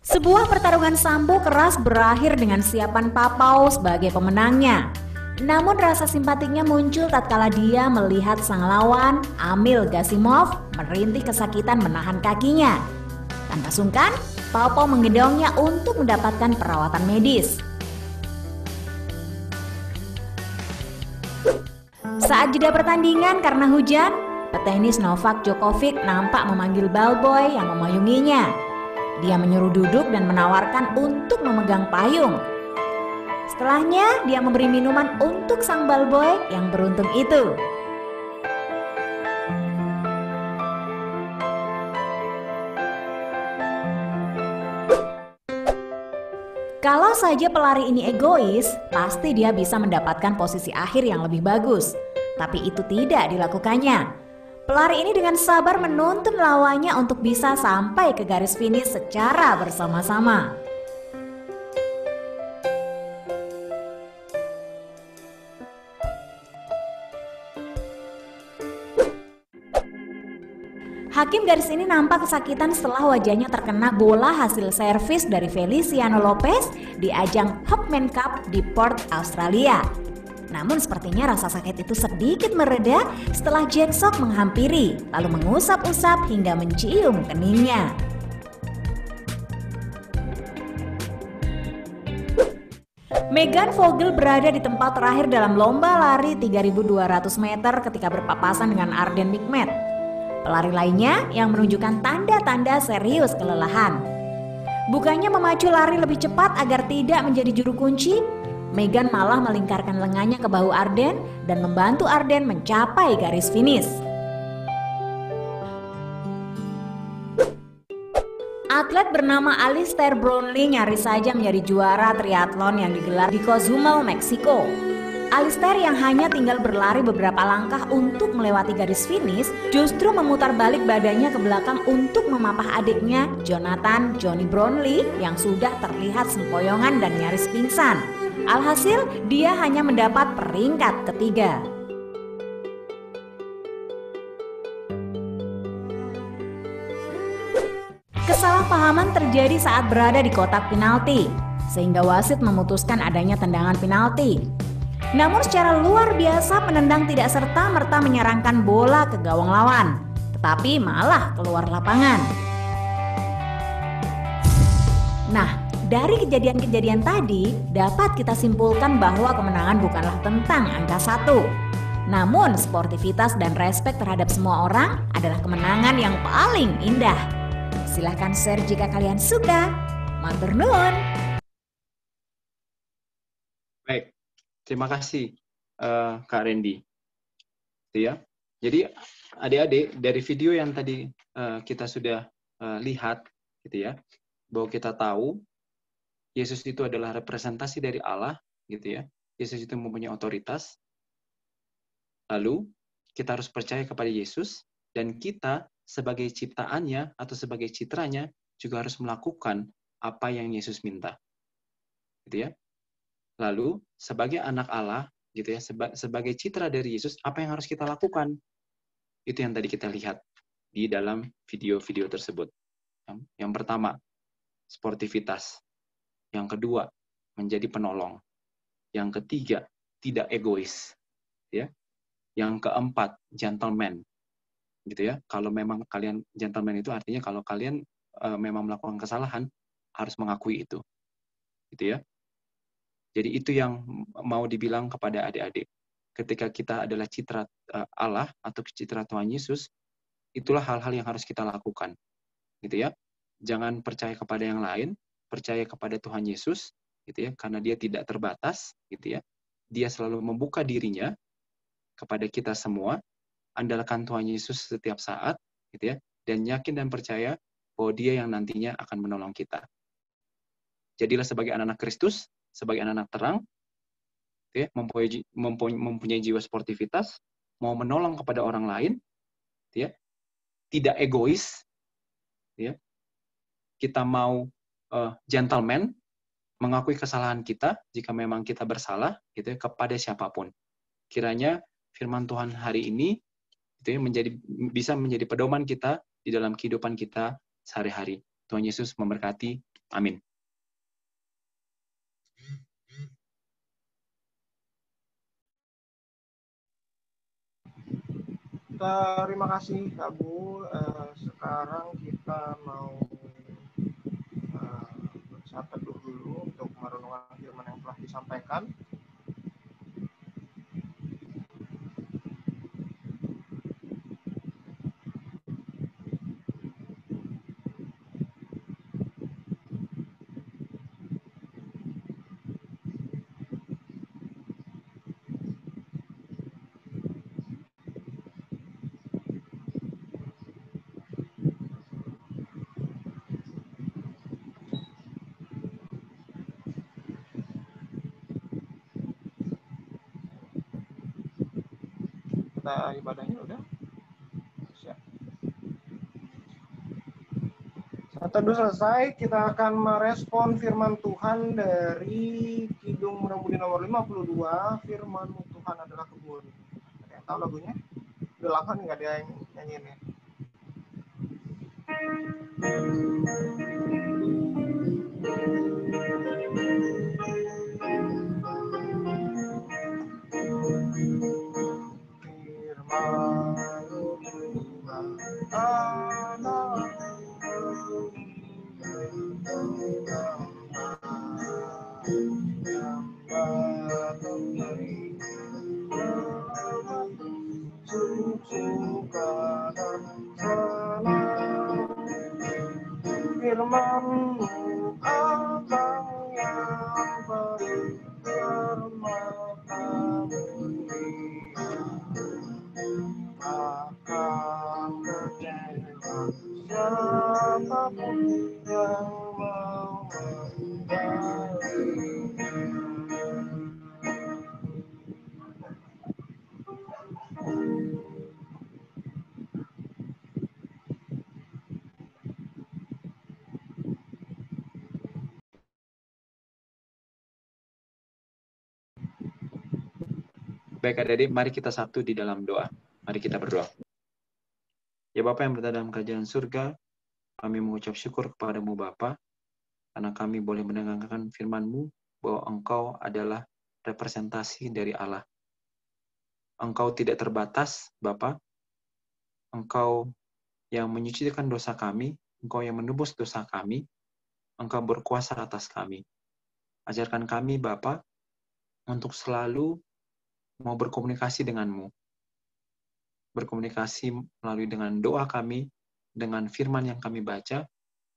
Sebuah pertarungan sambo keras berakhir dengan siapan Papao sebagai pemenangnya. Namun rasa simpatiknya muncul tatkala dia melihat sang lawan, Amil Gasimov, merintih kesakitan menahan kakinya. Tanpa sungkan, Papao menggendongnya untuk mendapatkan perawatan medis. Saat jeda pertandingan karena hujan, petenis Novak Djokovic nampak memanggil ballboy yang memayunginya. Dia menyuruh duduk dan menawarkan untuk memegang payung. Setelahnya, dia memberi minuman untuk sang ballboy yang beruntung itu. Kalau saja pelari ini egois, pasti dia bisa mendapatkan posisi akhir yang lebih bagus. Tapi itu tidak dilakukannya. Pelari ini dengan sabar menuntun lawannya untuk bisa sampai ke garis finish secara bersama-sama. Hakim garis ini nampak kesakitan setelah wajahnya terkena bola hasil servis dari Feliciano Lopez di ajang Hopman Cup di Perth, Australia. Namun sepertinya rasa sakit itu sedikit mereda setelah Jack Sock menghampiri, lalu mengusap-usap hingga mencium keningnya. Megan Vogel berada di tempat terakhir dalam lomba lari 3.200 meter ketika berpapasan dengan Arden Micmet. Pelari lainnya yang menunjukkan tanda-tanda serius kelelahan. Bukannya memacu lari lebih cepat agar tidak menjadi juru kunci, Megan malah melingkarkan lengannya ke bahu Arden dan membantu Arden mencapai garis finish. Atlet bernama Alistair Brownlee nyaris saja menjadi juara triathlon yang digelar di Cozumel, Meksiko. Alistair yang hanya tinggal berlari beberapa langkah untuk melewati garis finish justru memutar balik badannya ke belakang untuk memapah adiknya Jonathan Johnny Brownlee yang sudah terlihat sempoyongan dan nyaris pingsan. Alhasil dia hanya mendapat peringkat ketiga. Kesalahpahaman terjadi saat berada di kotak penalti, sehingga wasit memutuskan adanya tendangan penalti. Namun secara luar biasa penendang tidak serta-merta menyerangkan bola ke gawang lawan, tetapi malah keluar lapangan. Nah, dari kejadian-kejadian tadi dapat kita simpulkan bahwa kemenangan bukanlah tentang angka 1. Namun sportivitas dan respek terhadap semua orang adalah kemenangan yang paling indah. Silahkan share jika kalian suka. Matur nuwun. Baik. Terima kasih Kak Randy. Ya. Jadi adik-adik dari video yang tadi kita sudah lihat gitu ya, bahwa kita tahu Yesus itu adalah representasi dari Allah gitu ya. Yesus itu mempunyai otoritas. Lalu kita harus percaya kepada Yesus dan kita sebagai ciptaannya atau sebagai citranya juga harus melakukan apa yang Yesus minta. Gitu ya. Lalu sebagai anak Allah gitu ya, sebagai citra dari Yesus, apa yang harus kita lakukan? Itu yang tadi kita lihat di dalam video-video tersebut. Yang pertama, sportivitas. Yang kedua, menjadi penolong. Yang ketiga, tidak egois. Ya. Yang keempat, gentleman. Gitu ya. Kalau memang kalian gentleman itu artinya kalau kalian memang melakukan kesalahan, harus mengakui itu. Gitu ya. Jadi itu yang mau dibilang kepada adik-adik. Ketika kita adalah citra Allah atau citra Tuhan Yesus, itulah hal-hal yang harus kita lakukan. Gitu ya. Jangan percaya kepada yang lain, percaya kepada Tuhan Yesus, gitu ya, karena dia tidak terbatas, gitu ya. Dia selalu membuka dirinya kepada kita semua. Andalkan Tuhan Yesus setiap saat, gitu ya, dan yakin dan percaya bahwa dia yang nantinya akan menolong kita. Jadilah sebagai anak-anak Kristus, sebagai anak-anak terang, gitu ya, mempunyai jiwa sportivitas, mau menolong kepada orang lain, gitu ya, tidak egois, gitu ya. Kita mau gentleman, mengakui kesalahan kita jika memang kita bersalah, gitu ya, kepada siapapun. Kiranya firman Tuhan hari ini itu ya, bisa menjadi pedoman kita di dalam kehidupan kita sehari-hari. Tuhan Yesus memberkati. Amin. Terima kasih Kak Bu. Sekarang kita mau bersaat teduh dulu untuk merenungkan firman yang telah disampaikan. Kita ibadahnya udah siap. Saat teduh selesai, kita akan merespon firman Tuhan dari Kidung Muda-Mudi nomor 52, firman Tuhan adalah kebun. Ada yang tahu lagunya? Udah lama nih nggak ada yang nyanyiin ya. Firman-Mu abang yang beri permata mulia akan kecewa siapapun yang mau menggalinya. Baik adik-adik, mari kita satu di dalam doa. Mari kita berdoa. Ya Bapa yang berada dalam kerajaan surga, kami mengucap syukur kepadamu Bapa, karena kami boleh mendengarkan firman-Mu bahwa Engkau adalah representasi dari Allah. Engkau tidak terbatas, Bapa. Engkau yang menyucikan dosa kami, Engkau yang menebus dosa kami, Engkau berkuasa atas kami. Ajarkan kami, Bapa, untuk selalu mau berkomunikasi dengan-Mu. Berkomunikasi melalui dengan doa kami, dengan firman yang kami baca,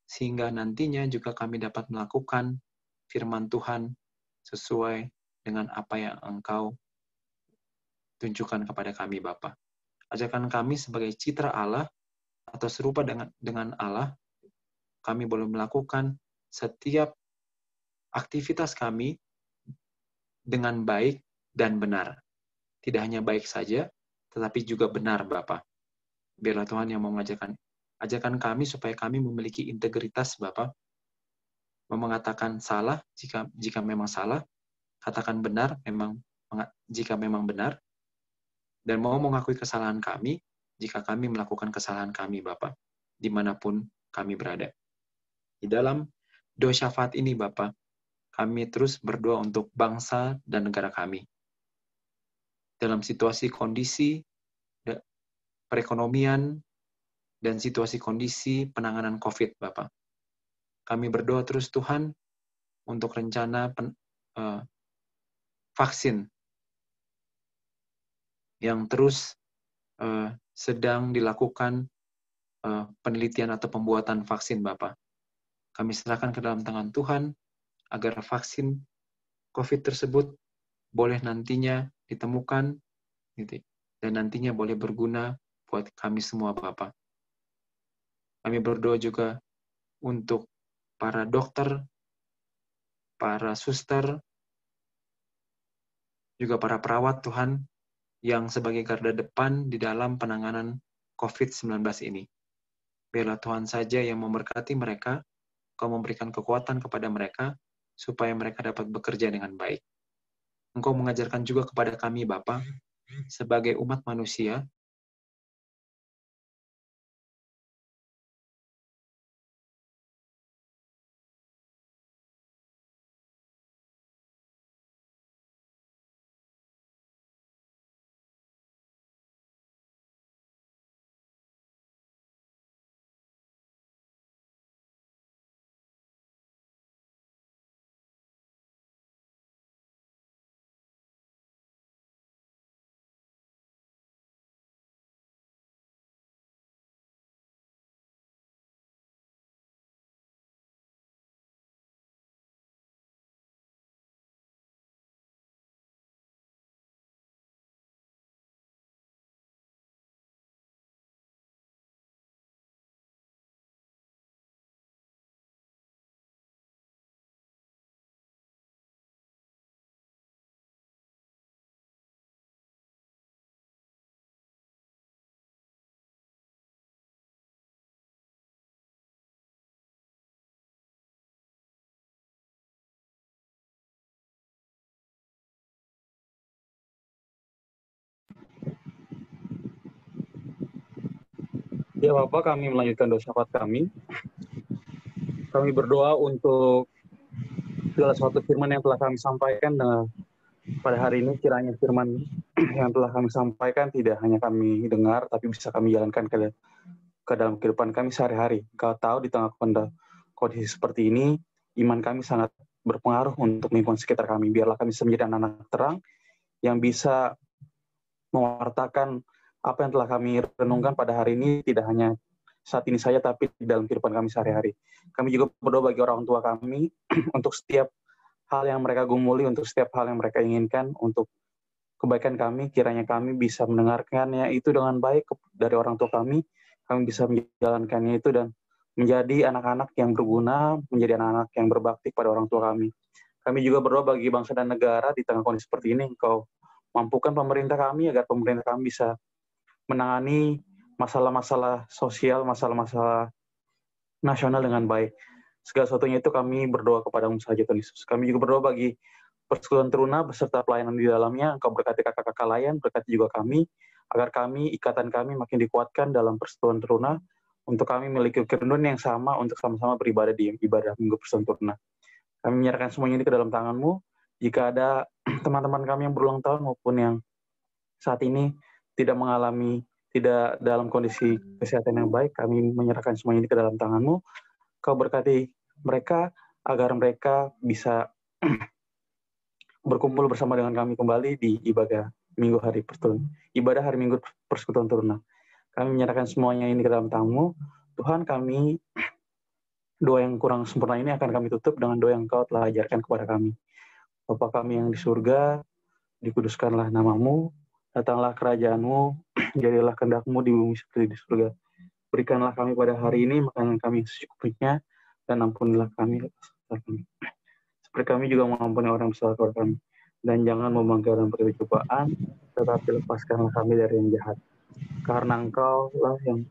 sehingga nantinya juga kami dapat melakukan firman Tuhan sesuai dengan apa yang Engkau tunjukkan kepada kami, Bapa. Ajarkan kami sebagai citra Allah atau serupa dengan Allah, kami boleh melakukan setiap aktivitas kami dengan baik dan benar. Tidak hanya baik saja, tetapi juga benar, Bapa. Biarlah Tuhan yang mau ajarkan kami supaya kami memiliki integritas, Bapa. Mau mengatakan salah jika memang salah, katakan benar jika memang benar, dan mau mengakui kesalahan kami jika kami melakukan kesalahan kami, Bapa, dimanapun kami berada. Di dalam doa syafaat ini, Bapa, kami terus berdoa untuk bangsa dan negara kami. Dalam situasi kondisi perekonomian dan situasi kondisi penanganan COVID, Bapak. Kami berdoa terus Tuhan untuk rencana vaksin yang terus sedang dilakukan penelitian atau pembuatan vaksin, Bapak. Kami serahkan ke dalam tangan Tuhan agar vaksin COVID tersebut boleh nantinya ditemukan gitu, dan nantinya boleh berguna buat kami semua, Bapak. Kami berdoa juga untuk para dokter, para suster, juga para perawat Tuhan yang sebagai garda depan di dalam penanganan COVID-19 ini. Biarlah Tuhan saja yang memberkati mereka, Kau memberikan kekuatan kepada mereka, supaya mereka dapat bekerja dengan baik. Engkau mengajarkan juga kepada kami, Bapa, sebagai umat manusia, Ya Bapak, kami melanjutkan doa syafaat kami. Kami berdoa untuk segala suatu firman yang telah kami sampaikan pada hari ini. Kiranya firman yang telah kami sampaikan tidak hanya kami dengar, tapi bisa kami jalankan ke dalam kehidupan kami sehari-hari. Kau tahu di tengah kondisi seperti ini, iman kami sangat berpengaruh untuk lingkungan sekitar kami. Biarlah kami bisa menjadi anak-anak terang yang bisa mewartakan apa yang telah kami renungkan pada hari ini, tidak hanya saat ini saja, tapi di dalam kehidupan kami sehari-hari. Kami juga berdoa bagi orang tua kami untuk setiap hal yang mereka gumuli, untuk setiap hal yang mereka inginkan, untuk kebaikan kami. Kiranya kami bisa mendengarkannya itu dengan baik dari orang tua kami bisa menjalankannya itu dan menjadi anak-anak yang berguna, menjadi anak-anak yang berbakti pada orang tua kami. Kami juga berdoa bagi bangsa dan negara di tengah kondisi seperti ini. Engkau mampukan pemerintah kami agar pemerintah kami bisa menangani masalah-masalah sosial, masalah-masalah nasional dengan baik. Segala sesuatunya itu kami berdoa kepadamu saja, Tuhan Yesus. Kami juga berdoa bagi Persekutuan Teruna beserta pelayanan di dalamnya. Engkau berkati kakak-kakak layan, berkati juga kami, agar kami, ikatan kami makin dikuatkan dalam Persekutuan Teruna, untuk kami memiliki kerinduan yang sama untuk sama-sama beribadah di ibadah Minggu Persekutuan Teruna. Kami menyerahkan semuanya ini ke dalam tangan-Mu. Jika ada teman-teman kami yang berulang tahun maupun yang saat ini tidak dalam kondisi kesehatan yang baik, kami menyerahkan semuanya ini ke dalam tangan-Mu. Kau berkati mereka agar mereka bisa berkumpul bersama dengan kami kembali di ibadah Minggu hari Persekutuan, ibadah hari Minggu Persekutuan Teruna. Kami menyerahkan semuanya ini ke dalam tangan-Mu. Tuhan, kami doa yang kurang sempurna ini akan kami tutup dengan doa yang Kau telah ajarkan kepada kami. Bapa kami yang di surga, dikuduskanlah nama-Mu, datanglah kerajaan-Mu, jadilah kehendak-Mu di bumi seperti di surga. Berikanlah kami pada hari ini makanan kami secukupnya, dan ampunilah kami seperti kami juga mengampuni orang yang bersalah kepada kami. Dan jangan membawa dalam pencobaan, tetapi lepaskanlah kami dari yang jahat. Karena Engkau lah yang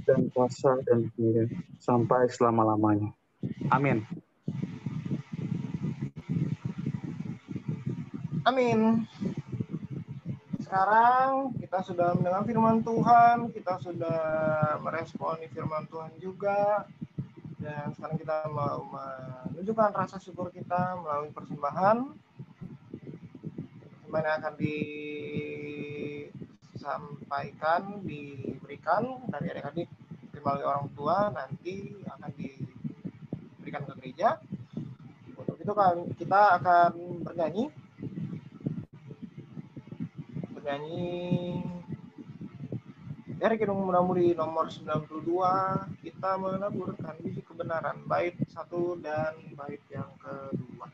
dan kuasa dan kemuliaan sampai selama-lamanya. Amin. Amin. Sekarang kita sudah mendengar firman Tuhan, kita sudah meresponi firman Tuhan juga. Dan sekarang kita mau menunjukkan rasa syukur kita melalui persembahan. Persembahan yang akan disampaikan, diberikan dari adik-adik melalui orang tua, nanti akan diberikan ke gereja. Untuk itu kita akan bernyanyi Dari Kidung Muda-Mudi nomor 92, kita menaburkan biji kebenaran, bait 1 dan bait yang kedua.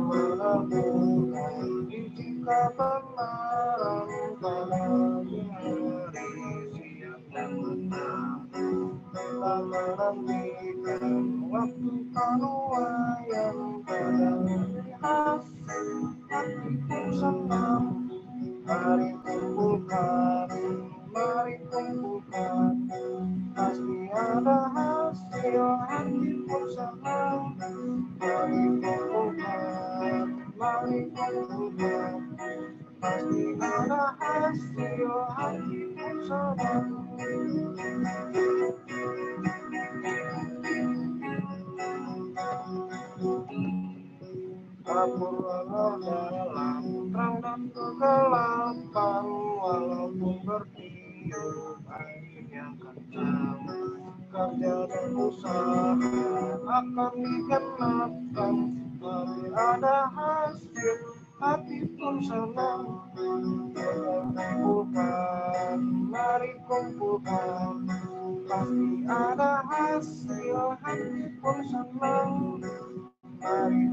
Menaburkan biji kebenaran pada hari siang dan petang. Kita menantikan waktu panuaian pada hasil hatiku senang. Mari kumpulkan, pasti ada hasil hatiku senang. Mari kumpulkan, pasti ada hasil hatiku senang. Dapur dalam terang dan kegelapan, walaupun bertiup angin yang kencang, kerja dan usaha akan digenapkan. Mari ada hasil, hati pun senang. Mari kumpulkan, pasti ada hasil, hati pun senang. Mari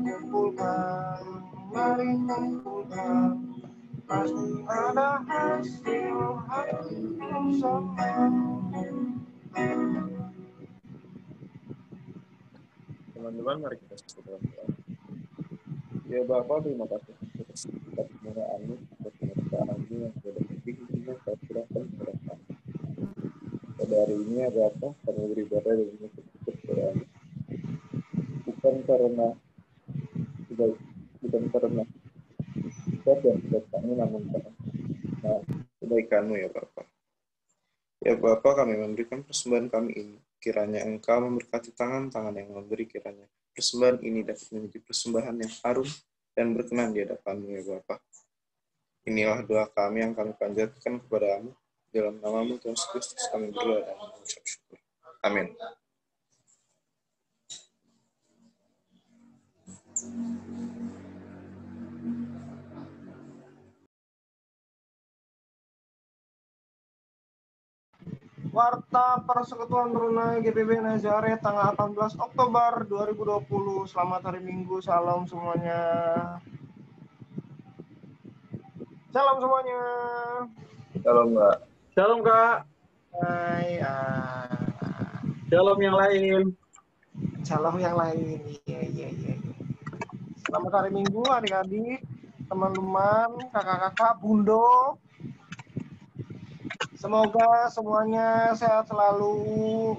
kumpulkan, pasti ada hasil, hati pun senang. Teman-teman, mari kita berdoa. Ya Bapa, terima kasih atas kemuliaan-Mu, atas kemuliaan-Mu yang sudah berbicara Kau serahkan kepada kami. Pada hari ini ada apa? Kami beribadah dan menutup kepada bukan karena sebab dan sebab kami, namun karena kebaikan-Mu ya Bapa. Ya Bapa, kami memberikan persembahan kami ini. Kiranya Engkau memberkati tangan-tangan yang memberi, kiranya persembahan ini dapat menjadi persembahan yang harum dan berkenan di hadapan-Mu ya Bapa. Inilah doa kami yang kami panjatkan kepada-Mu. Dalam nama-Mu Tuhan Yesus Kristus kami berdoa dan mengucap syukur. Amin. Warta Persekutuan Brunei GPB Nazaret tanggal 18 Oktober 2020. Selamat hari Minggu. Salam semuanya. Salam semuanya. Shalom Mbak. Shalom Kak. Hai. Shalom yang lain. Shalom yang lain. Iya. Selamat hari Minggu adik-adik, teman-teman, kakak-kakak, bundo. Semoga semuanya sehat selalu,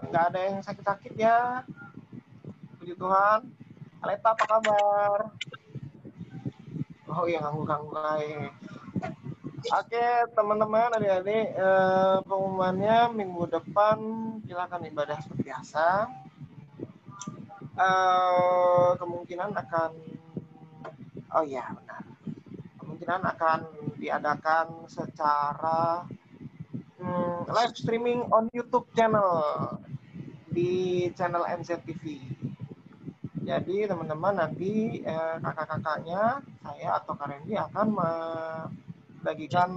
nggak ada yang sakit-sakit ya. Puji Tuhan. Aleta apa kabar? Oh iya, ngangguk-ngangguk aja. Oke teman-teman, adik-adik, pengumumannya minggu depan silakan ibadah seperti biasa. Kemungkinan akan, oh iya benar, kemungkinan akan diadakan secara live streaming on YouTube channel, di channel NZTV. Jadi teman-teman nanti kakak-kakaknya, saya atau Kak Randy akan membagikan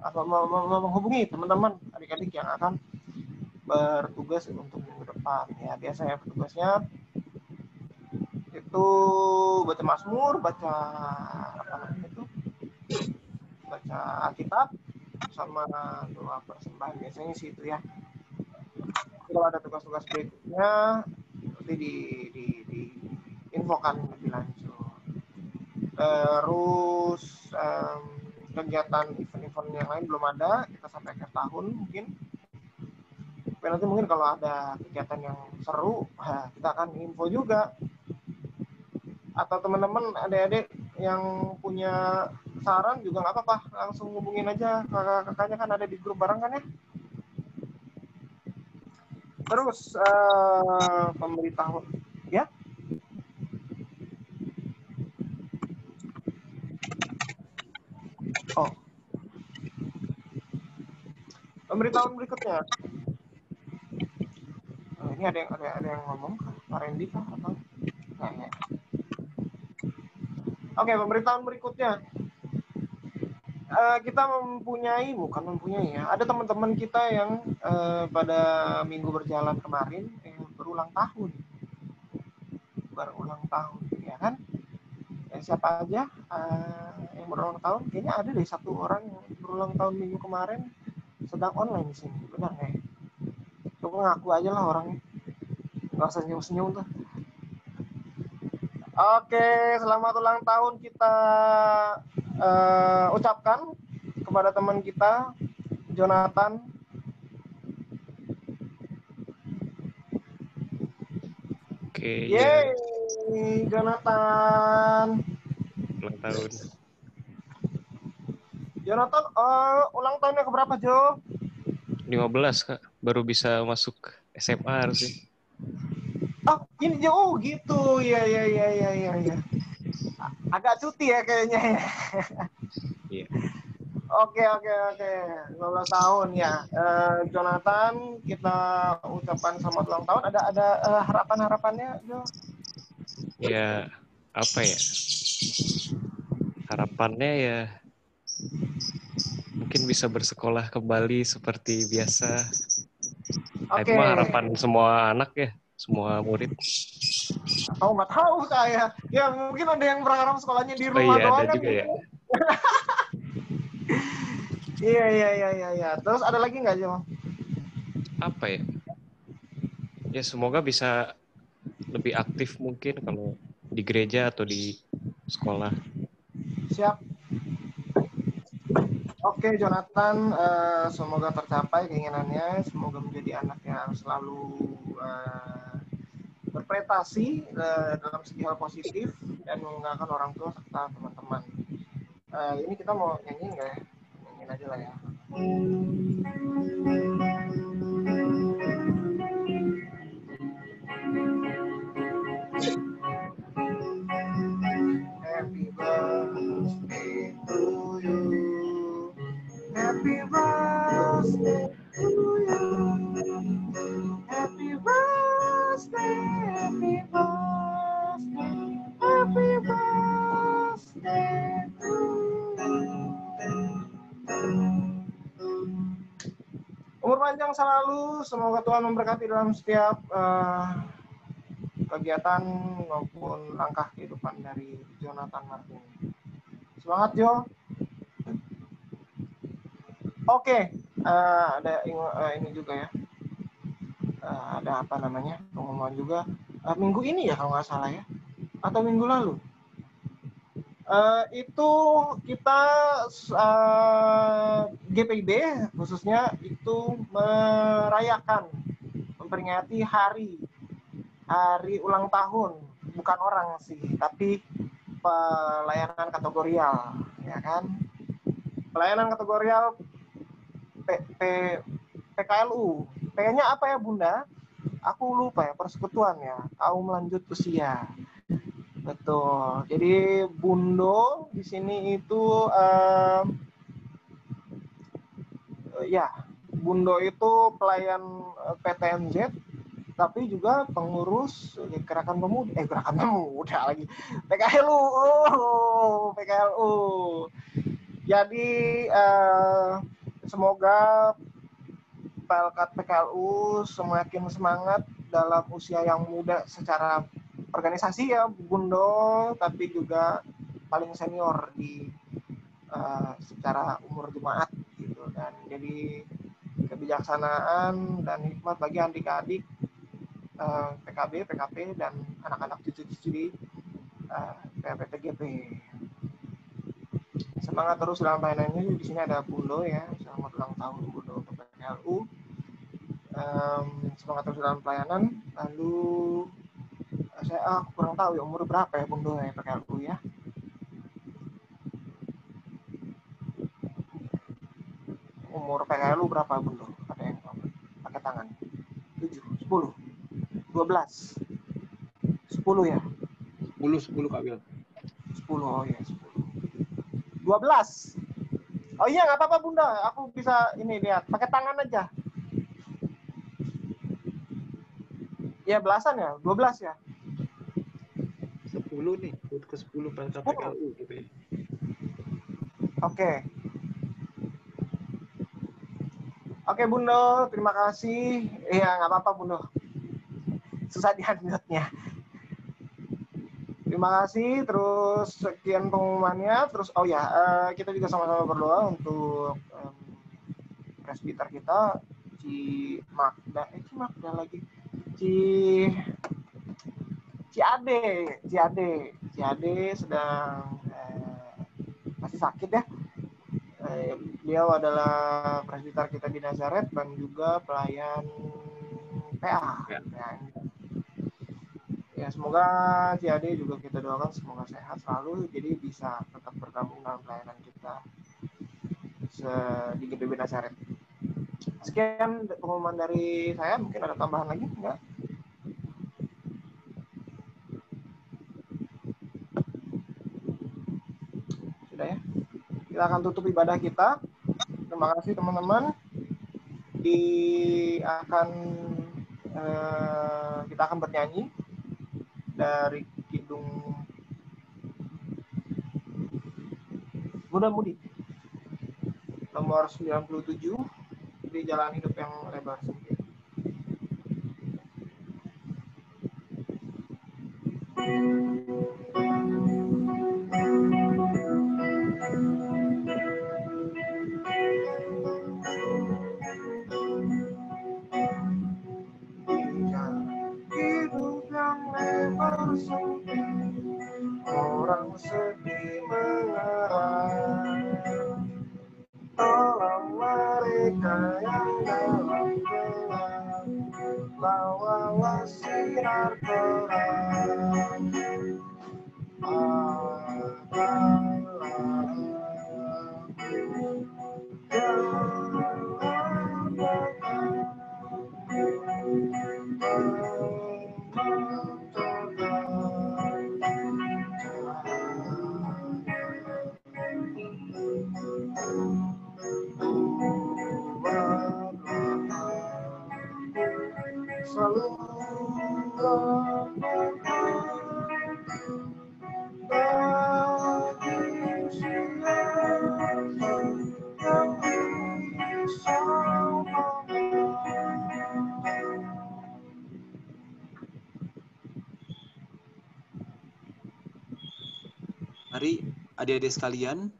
atau menghubungi teman-teman adik-adik yang akan bertugas untuk minggu depan. Ya biasanya petugasnya itu baca Mazmur, baca apa namanya itu, baca Alkitab sama doa persembahan, biasanya sih itu ya. Kalau ada tugas-tugas berikutnya nanti di infokan lebih lanjut. Terus kegiatan event-event yang lain belum ada, kita sampai akhir tahun mungkin. Tapi nanti mungkin kalau ada kegiatan yang seru, kita akan info juga. Atau teman-teman adik-adik yang punya saran juga nggak apa-apa, langsung hubungin aja kakak-kakaknya, kan ada di grup bareng kan ya. Terus pemberitahuan ya. Oh. Pemberitahuan berikutnya. Ini ada yang ngomong, Pak Randy kah atau? Nah, ya. Oke, pemberitahuan berikutnya. Kita bukan mempunyai ya. Ada teman-teman kita yang pada minggu berjalan kemarin berulang tahun, ya kan? Siapa aja yang berulang tahun? Kayaknya ada deh satu orang yang berulang tahun minggu kemarin sedang online di sini, benar nggak? Coba ngaku aja lah orangnya, nggak usah senyum-senyum tuh. Oke, selamat ulang tahun kita ucapkan kepada teman kita Jonathan. Oke, Yeay, Jonathan. ulang tahun. Jonathan, ulang tahunnya keberapa, Jo? 15, Kak. Baru bisa masuk SMA harusnya. Oh, ini Jo, gitu. Iya. Agak cuti ya kayaknya ya. Iya. Oke. 15 tahun ya. Jonathan, kita ucapkan selamat ulang tahun. Ada harapan-harapannya, Jo? Ya, apa ya? Harapannya ya mungkin bisa bersekolah kembali seperti biasa. Oke. Itu mah harapan semua anak ya, semua murid. Oh, nggak tahu saya. Ya mungkin ada yang berharap sekolahnya di rumah doang ada kan. juga ya. Iya. Terus ada lagi nggak, Jo? Apa ya? Ya semoga bisa lebih aktif mungkin kalau di gereja atau di sekolah. Siap. Oke, Jonathan, semoga tercapai keinginannya. Semoga menjadi anak yang selalu berprestasi dalam segi hal positif dan membanggakan orang tua serta teman-teman. Ini kita mau nyanyi nggak ya? Nyanyiin aja lah ya. Happy birthday to you. Happy birthday to you. Happy birthday, happy birthday, happy birthday to you. Umur panjang selalu, semoga Tuhan memberkati dalam setiap kegiatan maupun langkah kehidupan dari Jonathan Martin. Semangat, Jo. Oke, ada ini juga ya. Ada apa namanya? Pengumuman juga. Minggu ini ya kalau nggak salah ya. Atau minggu lalu. Itu kita GPIB khususnya itu memperingati hari ulang tahun, bukan orang sih, tapi pelayanan kategorial, ya kan? Pelayanan kategorial PKLU. P-nya apa ya, Bunda? Aku lupa ya, persekutuan ya, kaum lanjut usia. Betul. Jadi Bundo di sini itu Bundo itu pelayan PTMZ, tapi juga pengurus gerakan pemuda lagi, PKLU. Jadi semoga Pelkat PKLU semakin semangat dalam usia yang muda secara organisasi ya Bundo, tapi juga paling senior di secara umur jemaat gitu, dan jadi kebijaksanaan dan hikmat bagi adik-adik PKB, PKP, dan anak-anak cucu-cucu di PPTGP. Semangat terus dalam pelayanannya. Di sini ada Bundo ya, selamat ulang tahun Bundo untuk PKLU. Semangat terus dalam pelayanan. Lalu saya kurang tahu ya umur berapa ya Bundo ya PKLU ya. Umur PKLU berapa Bundo? Ada yang tahu? Pakai tangan. 7, 10, 12, 10 ya? 10 Kak Wil. 10, oh ya 10. 12. Oh iya, nggak apa-apa Bunda. Aku bisa ini lihat. Pakai tangan aja. Ya belasan ya, 12 ya. 10 nih, ke 10 pada KPKU gitu ya. Oke. Oke Bunda, terima kasih. Iya nggak apa-apa Bunda. Susah di-unmute-nya. Terima kasih. Terus sekian pengumumannya. Terus oh ya, kita juga sama-sama berdoa untuk presbiter kita, Ci Magda lagi. Ci Ade sedang masih sakit ya. Beliau adalah presbiter kita di Nazaret dan juga pelayan PA. Ya semoga Ci Ade juga kita doakan semoga sehat selalu, jadi bisa tetap bergabung dalam pelayanan kita di GPB Nazaret. Sekian pengumuman dari saya, mungkin ada tambahan lagi enggak? Sudah ya. Kita akan tutup ibadah kita. Terima kasih teman-teman. Kita akan bernyanyi dari Kidung Muda-Mudi nomor 97 di Jalan Hidup yang Lebar Sempit. Orang sedih mengerang, tolong mereka yang dalam gelap, bawalah sinar terang. Mari adik-adik sekalian,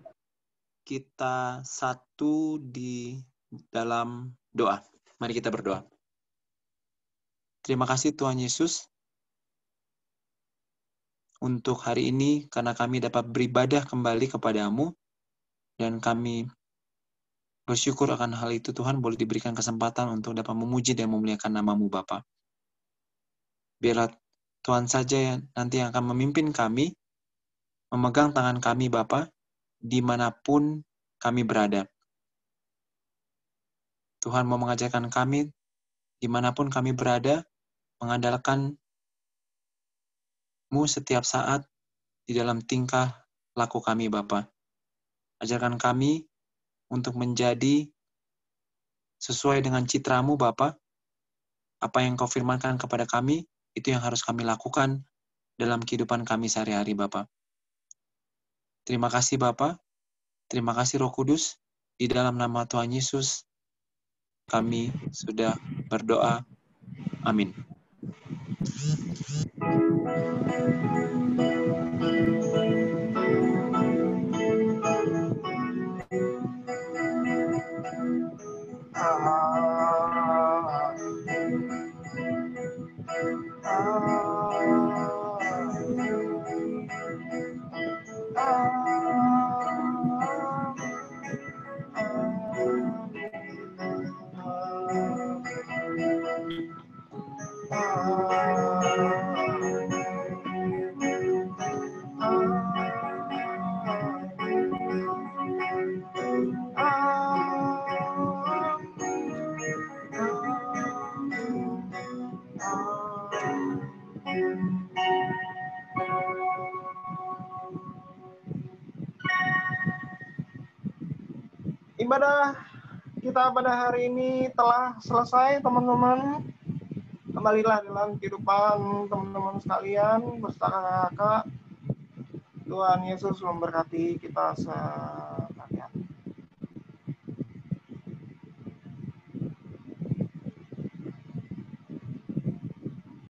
kita satu di dalam doa. Mari kita berdoa. Terima kasih Tuhan Yesus untuk hari ini karena kami dapat beribadah kembali kepadamu dan kami bersyukur akan hal itu Tuhan boleh diberikan kesempatan untuk dapat memuji dan memuliakan nama-Mu Bapa. Biarlah Tuhan saja yang nanti yang akan memimpin kami, memegang tangan kami Bapa, dimanapun kami berada. Tuhan mau mengajarkan kami, dimanapun kami berada, mengandalkan-Mu setiap saat di dalam tingkah laku kami Bapa. Ajarkan kami untuk menjadi sesuai dengan citra-Mu Bapa. Apa yang Kau firmankan kepada kami, itu yang harus kami lakukan dalam kehidupan kami sehari-hari Bapa. Terima kasih Bapa. Terima kasih Roh Kudus. Di dalam nama Tuhan Yesus, kami sudah berdoa. Amin. Ibadah kita pada hari ini telah selesai, teman-teman. Kembalilah dalam kehidupan teman-teman sekalian beserta kakak-kakak. Tuhan Yesus memberkati kita semua.